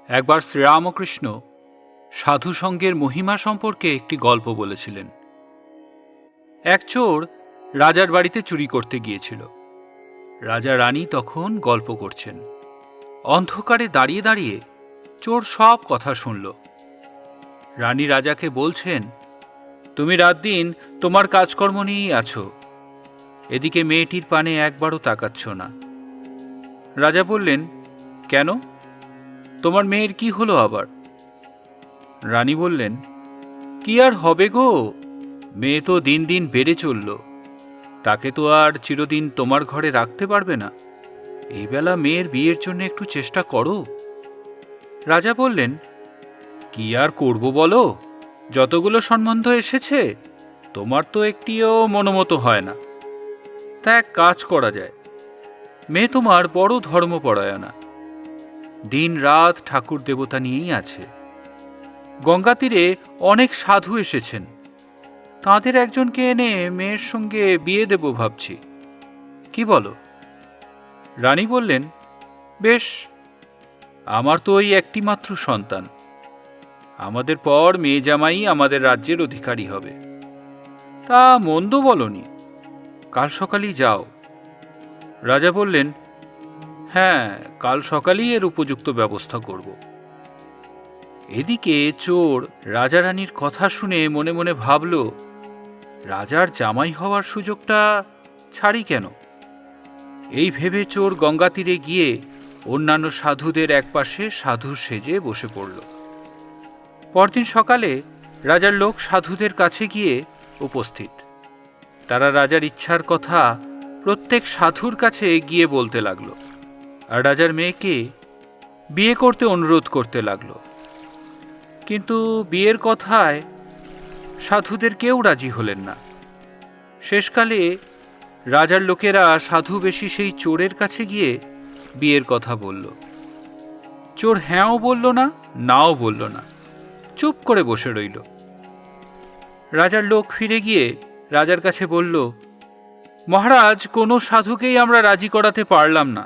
একবার শ্রীরামকৃষ্ণ সাধু সঙ্গের মহিমা সম্পর্কে একটি গল্প বলেছিলেন। এক চোর রাজার বাড়িতে চুরি করতে গিয়েছিল। রাজা রানী তখন গল্প করছেন। অন্ধকারে দাঁড়িয়ে দাঁড়িয়ে চোর সব কথা শুনল। রানী রাজাকে বলছেন, তুমি রাত দিন তোমার কাজকর্ম নিয়েই আছো, এদিকে মেয়েটির পানে একবারও তাকাচ্ছ না। রাজা বললেন, কেন, তোমার মেয়ের কি হলো আবার? রানী বললেন, কি আর হবে গো, মেয়ে তো দিন দিন বেড়ে চলল, তাকে তো আর চিরদিন তোমার ঘরে রাখতে পারবে না, এই বেলা মেয়ের বিয়ের জন্য একটু চেষ্টা করো। রাজা বললেন, কি আর করব বলো, যতগুলো সম্বন্ধ এসেছে তোমার তো একটিও মনোমতো হয় না। তা এক কাজ করা যায়, মেয়ে তোমার বড় ধর্মপরায়ণা, দিন রাত ঠাকুর দেবতা নিয়েই আছে। গঙ্গা তীরে অনেক সাধু এসেছেন, তাঁদের একজনকে এনে মেয়ের সঙ্গে বিয়ে দেব ভাবছি, কি বলো? রানী বললেন, বেশ, আমার তো ওই একটি মাত্র সন্তান, আমাদের পর মেয়ে জামাই আমাদের রাজ্যের অধিকারী হবে, তা মন্দ বলনি, কাল সকালেই যাও। রাজা বললেন, হ্যাঁ, কাল সকালেই এর উপযুক্ত ব্যবস্থা করব। এদিকে চোর রাজা রানীর কথা শুনে মনে মনে ভাবল, রাজার জামাই হওয়ার সুযোগটা ছাড়ি কেন? এই ভেবে চোর গঙ্গা তীরে গিয়ে অন্যান্য সাধুদের একপাশে সাধু সেজে বসে পড়ল। পরদিন সকালে রাজার লোক সাধুদের কাছে গিয়ে উপস্থিত। তারা রাজার ইচ্ছার কথা প্রত্যেক সাধুর কাছে গিয়ে বলতে লাগল, আর রাজার মেয়েকে বিয়ে করতে অনুরোধ করতে লাগল। কিন্তু বিয়ের কথায় সাধুদের কেউ রাজি হলেন না। শেষকালে রাজার লোকেরা সাধু বেশি সেই চোরের কাছে গিয়ে বিয়ের কথা বলল। চোর হ্যাঁও বলল না, নাও বলল না, চুপ করে বসে রইল। রাজার লোক ফিরে গিয়ে রাজার কাছে বলল, মহারাজ, কোনো সাধুকেই আমরা রাজি করাতে পারলাম না,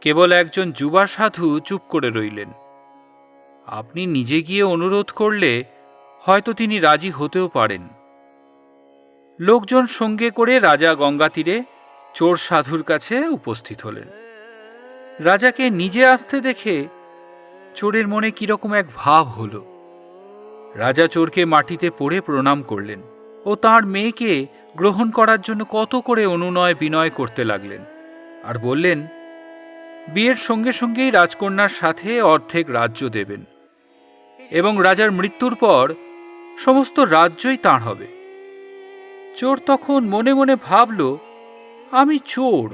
কেবল একজন যুবা সাধু চুপ করে রইলেন। আপনি নিজে গিয়ে অনুরোধ করলে হয়তো তিনি রাজি হতেও পারেন। লোকজন সঙ্গে করে রাজা গঙ্গা তীরে চোর সাধুর কাছে উপস্থিত হলেন। রাজাকে নিজে আসতে দেখে চোরের মনে কিরকম এক ভাব হল। রাজা চোরকে মাটিতে পড়ে প্রণাম করলেন ও তাঁর মেয়েকে গ্রহণ করার জন্য কত করে অনুনয় বিনয় করতে লাগলেন, আর বললেন, বিয়ের সঙ্গে সঙ্গেই রাজকন্যার সাথে অর্ধেক রাজ্য দেবেন এবং রাজার মৃত্যুর পর সমস্ত রাজ্যই তাঁর হবে। চোর তখন মনে মনে ভাবল, আমি চোর,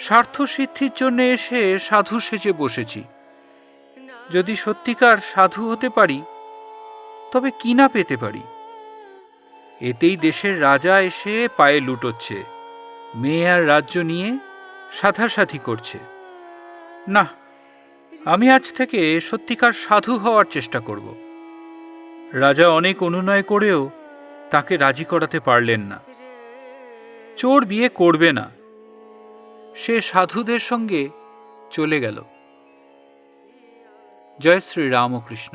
স্বার্থসিদ্ধির জন্য এসে সাধু সেজে বসেছি, যদি সত্যিকার সাধু হতে পারি তবে কি না পেতে পারি। এতেই দেশের রাজা এসে পায়ে লুটোচ্ছে, মেয়ে আর রাজ্য নিয়ে সাধাসাধি করছে। না, আমি আজ থেকে সত্যিকার সাধু হওয়ার চেষ্টা করব। রাজা অনেক অনুনয় করেও তাকে রাজি করাতে পারলেন না। চোর বিয়ে করবে না, সে সাধুদের সঙ্গে চলে গেল। জয় শ্রী রামকৃষ্ণ।